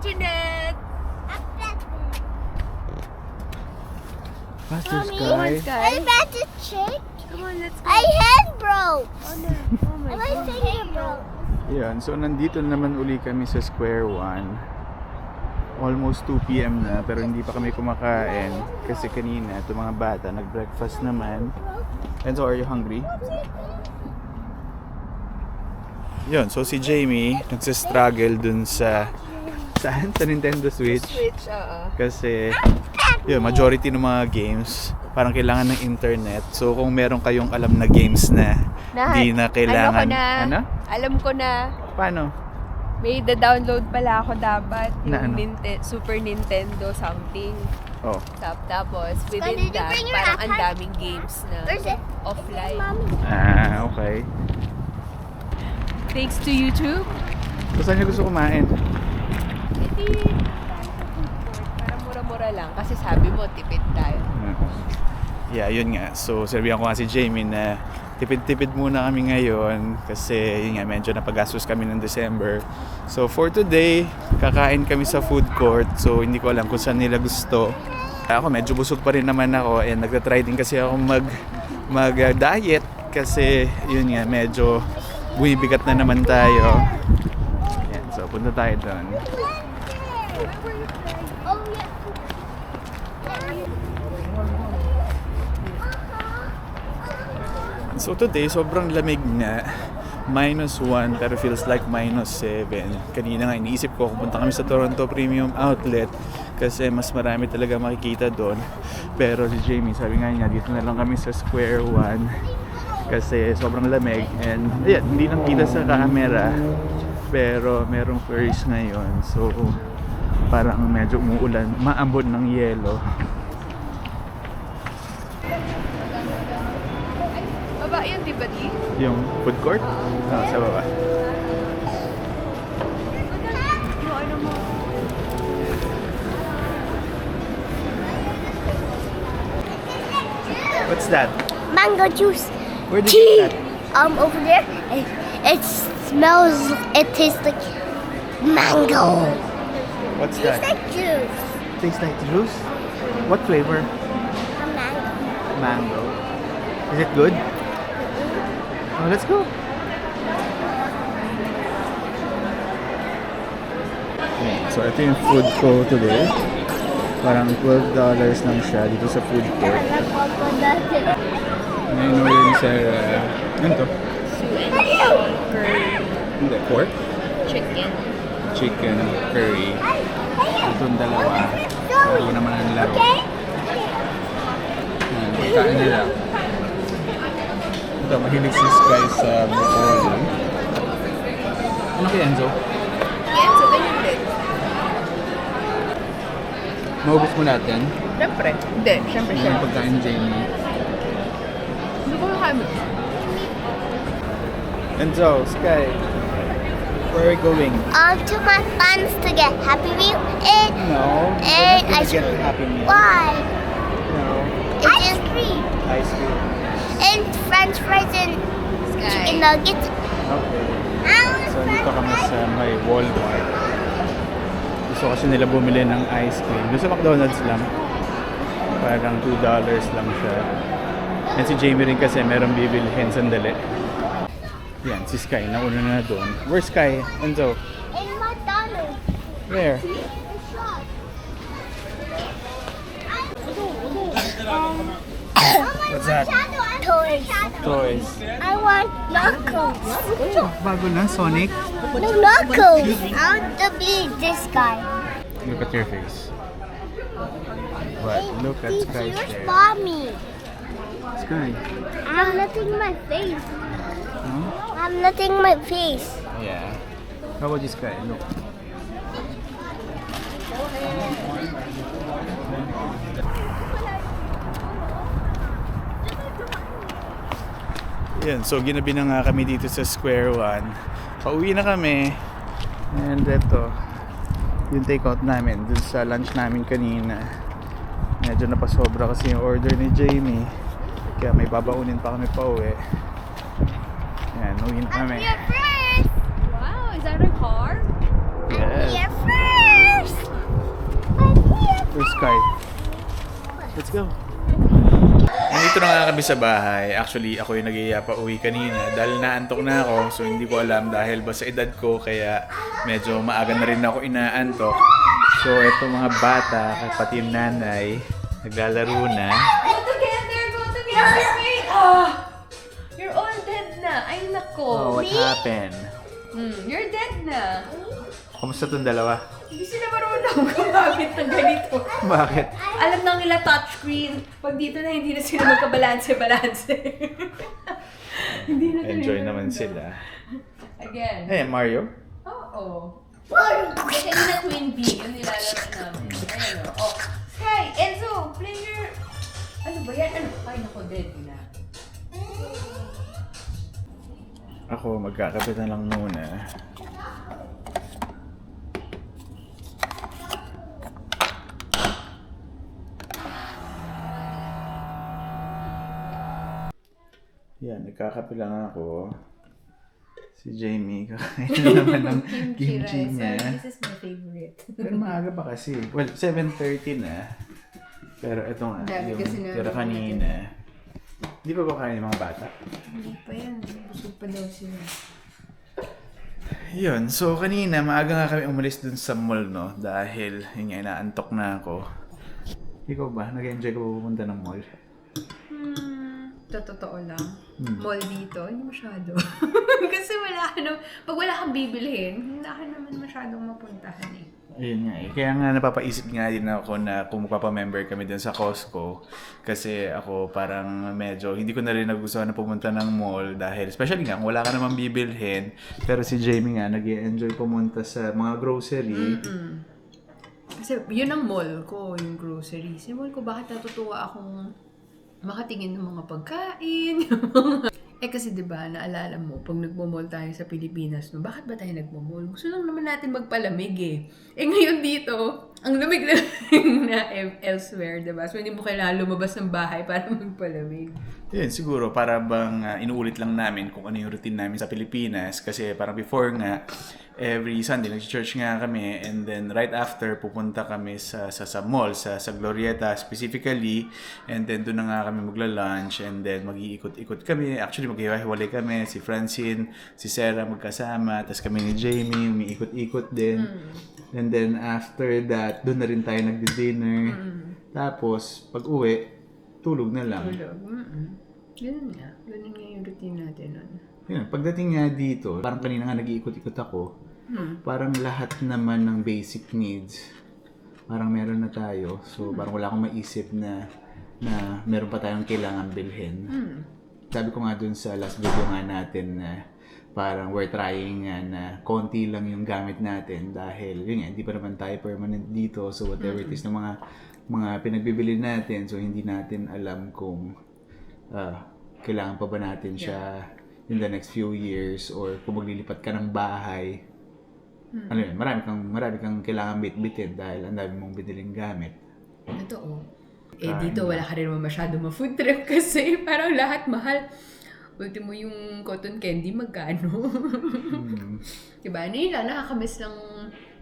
internet. Faster, Come Sky. on, Sky. I'm about to check. Come on, let's go. My hand broke. Oh no. Oh my My God. finger broke. Yan, so nandito naman uli kami sa Square One. Almost 2 p.m. na, pero hindi pa kami kumakain. Kasi kanina, itong mga bata, nag-breakfast naman. And so, are you hungry? Yun, so si Jamie, nagsastruggle dun sa... Saan? Sa Nintendo Switch. Switch, Kasi, yun, majority ng mga games, parang kailangan ng internet. So, kung meron kayong alam na games na di na kailangan... Ano? Alam ko na. Paano? May download pala ako dapat. Na Yung ano? Super Nintendo something. Oh. Tapos, did within you that, bring your parang ang iPad? daming games na Where's it? offline. Mommy. Ah, okay. Thanks to YouTube. So, saan niyo gusto kumain? Hindi. Parang mura-mura lang. Kasi sabi mo, tipid tayo. Yeah, yun nga. So, sabihan ko nga si Jamie na tipid-tipid muna kami ngayon kasi yun nga, medyo napagastos kami ng December. So, for today, kakain kami sa food court. So, hindi ko alam kung saan nila gusto. Ako, medyo busog pa rin naman ako and nagtatry din kasi ako mag-diet kasi yun nga, medyo bumibigat na naman tayo. Yan, so punta tayo doon. Oh, yeah. So today, sobrang lamig na. -1 pero feels like -7. Kanina nga iniisip ko kung punta kami sa Toronto Premium Outlet kasi mas marami talaga makikita doon. Pero si Jamie, sabi nga niya, dito na lang kami sa Square One kasi sobrang lamig and ayan, hindi lang kita sa camera pero merong furries ngayon. So parang medyo umuulan, maambon ng yelo. Baba yun, di ba di? Yung food court? Sa baba. Yung ano mo? What's that? Mango juice. Where did you get that? Over there. It smells. It tastes like mango. What's Tastes that? like juice. Tastes like juice? What flavor? Mango. Mango. Is it good? Oh, let's go. So, ito yung food ko today. Parang $12 lang siya dito sa food court. Ngayon rin sa... ano to? Hindi, pork? Chicken. Chicken, curry. Itong dalawa. Laro naman ang laro. Pagkain nila. Ito, mahilig si Sky sa broccoli. Ano kaya, Enzo? Yan, so ganyan din. Maubos mo natin. Siyempre. Hindi, siyempre siya. Yung pagkain ni Jamie. Hindi ko kami. Enzo, Sky, where are we going? To my friends to get Happy Meal and No, And we're not ice gonna get cream. Happy Meal. why? No, Ice cream ice cream. and French fries and chicken nuggets. Okay. So, dito kami sa may Walmart. Gusto kasi nila bumili ng ice cream. Doon sa McDonald's lang. Parang $2 lang siya. And si Jamie rin kasi meron bibilihin sandali. Yan, si Sky. Nauna na doon. Where's Sky? Enzo? In McDonald's. Where? What's that? Toys. Toys. I want Knuckles. Bago na, Sonic. No Knuckles. I want to be this guy. Look at your face. What? Look at It's Sky's yours, there. mommy. Sky. I'm letting my face. Huh? I'm letting my face. Yeah. How about this guy? Look. Yan, so ginabi na nga kami dito sa Square One. Pauwi na kami. And eto, yung take-out namin dun sa lunch namin kanina. Medyo napasobra kasi yung order ni Jamie. Kaya may babaunin pa kami pa uwi. Yan, uwi na kami. I'm here first. Wow, is that a car? Yes. Here first. Sky. Let's go. Nandito na nga kami sa bahay. Actually, ako yung nag-iiya pa uwi kanina dahil naantok na ako. So, hindi ko alam dahil ba sa edad ko, kaya medyo maaga na rin ako inaantok. So, eto mga bata, pati yung nanay, naglalaro na. Go together! Go together! Wait! Ah! You're all dead na. Ay, nako. Oh, what happened? You're dead na. Kamusta tong dalawa? Hindi sila marunong gumamit ng ganito. Bakit? Alam nang nila touchscreen. Pag dito na, hindi na sila magkabalanse-balanse. Hindi na Enjoy talaga. naman sila. Again. Eh, Mario? Oo. Kasi kanina Queen Bee, yung nilalaro namin. Ayun o. Oh. Sky, Enzo, play your... Ano ba yan? Ano? Ay, nako, dead na. Ako, magkakape na lang muna. Yan, nagkakape lang ako. Si Jamie, kakain na naman ng kimchi niya. This is my favorite. Pero maaga pa kasi. Well, 7:30 na. Pero ito nga, Dami yung kasi na tira kanina. Di pa ba kain ng mga bata? Hindi pa yan. Busog pa daw sila. Yun, so kanina maaga nga kami umalis dun sa mall, no? Dahil, yun nga, inaantok na ako. Ikaw ba? Nag-enjoy ka ba pumunta ng mall? Totoo lang. Mall dito, hindi masyado. Kasi wala ka pag wala kang bibilhin, wala ka naman masyadong mapuntahan eh. Ayun nga eh. Kaya nga napapaisip nga din ako na kung magpapamember kami dun sa Costco. Kasi ako parang medyo hindi ko na rin nagustuhan na pumunta ng mall dahil especially nga kung wala ka namang bibilhin. Pero si Jamie nga nag-enjoy pumunta sa mga grocery. Kasi yun ang mall ko, yung groceries. Yung mall ko, bakit natutuwa akong makatingin ng mga pagkain, kasi 'di ba, naalala mo pag nagmo-mall tayo sa Pilipinas, no, bakit ba tayo nagmo-mall? Gusto lang naman natin magpalamig eh. Ngayon dito, ang lamig na elsewhere, 'di ba? So hindi mo kailangan lumabas ng bahay para magpalamig. Yun, siguro para bang inuulit lang namin kung ano yung routine namin sa Pilipinas kasi parang before nga every Sunday nag-church nga kami and then right after pupunta kami sa mall sa Glorieta specifically and then doon na nga kami magla-lunch and then mag-iikot-ikot kami. Actually maghiwalay kami, si Francine, si Sarah magkasama, tapos kami ni Jamie umiikot-ikot din. And then after that, doon na rin tayo nagdi-dinner. Tapos pag-uwi, tulog na lang. Ganun nga yung routine natin nun. Yun, pagdating nga dito, parang kanina nga nag-iikot-ikot ako, parang lahat naman ng basic needs, parang meron na tayo. So, parang wala akong maisip na meron pa tayong kailangan bilhin. Sabi ko nga dun sa last video nga natin na parang we're trying nga na konti lang yung gamit natin dahil yun nga, hindi pa naman tayo permanent dito. So, whatever it is ng mga pinagbibili natin, so hindi natin alam kung kailangan pa ba natin siya in the next few years or kung maglilipat ka ng bahay. Ano yun, marami kang kailangan bitbitin dahil ang dami mong biniling gamit. Totoo. Dito wala ka rin naman masyado ma-food trip kasi parang lahat mahal. Ultimo yung cotton candy, magkano? Diba? Ano yun lang, nakakamiss lang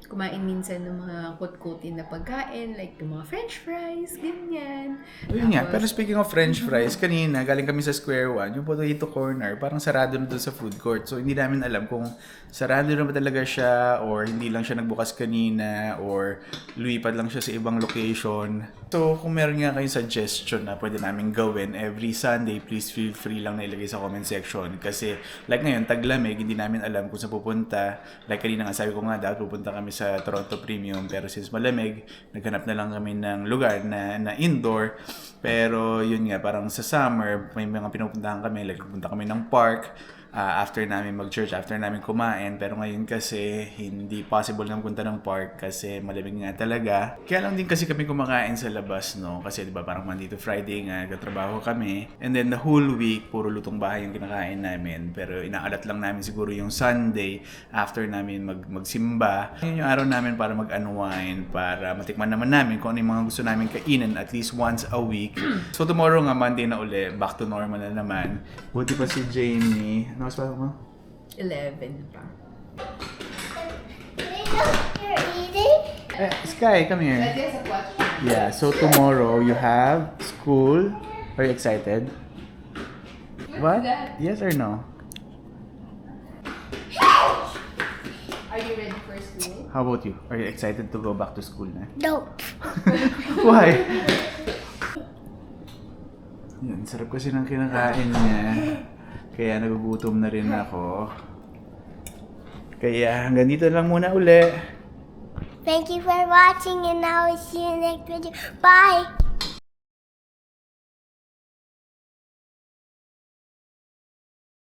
kumain minsan ng mga kot-kotin na pagkain, like yung mga french fries, ganyan. Yun nga, pero speaking of french fries, kanina galing kami sa Square One, yung Potato Corner, parang sarado na doon sa food court. So hindi namin alam kung sarado na ba talaga siya or hindi lang siya nagbukas kanina or lumipat lang siya sa ibang location. So kung meron nga kayong suggestion na pwede namin gawin every Sunday, please feel free lang na ilagay sa comment section. Kasi like ngayon, taglamig, hindi namin alam kung saan pupunta. Like kanina nga, sabi ko nga, dapat pupunta kami sa Toronto Premium, pero since malamig, naghanap na lang kami ng lugar na indoor. Pero yun nga, parang sa summer, may mga pinupuntahan kami, like pupunta kami ng park, after namin mag-church, after namin kumain. Pero ngayon kasi, hindi possible na punta ng park kasi malamig nga talaga. Kaya lang din kasi kami kumakain sa labas, no? Kasi diba parang Monday to Friday nga, nagtatrabaho kami. And then the whole week, puro lutong bahay yung kinakain namin. Pero inaalat lang namin siguro yung Sunday after namin magsimba. Yun yung araw namin para mag-unwind, para matikman naman namin kung ano yung mga gusto namin kainin at least once a week. So tomorrow nga, Monday na uli, back to normal na naman. Buti pa si Jamie. Ano mas mo? 11 pa. You're eating? Sky, come here. Yes, watch. Yeah, so tomorrow you have school. Are you excited? What? Yes or no? Are you ready for school? How about you? Are you excited to go back to school na? Nope. Why? Yan, sarap kasi ng kinakain niya. Kaya nagugutom na rin ako. Kaya hanggang dito lang muna uli. Thank you for watching, and I will see you next video. Bye.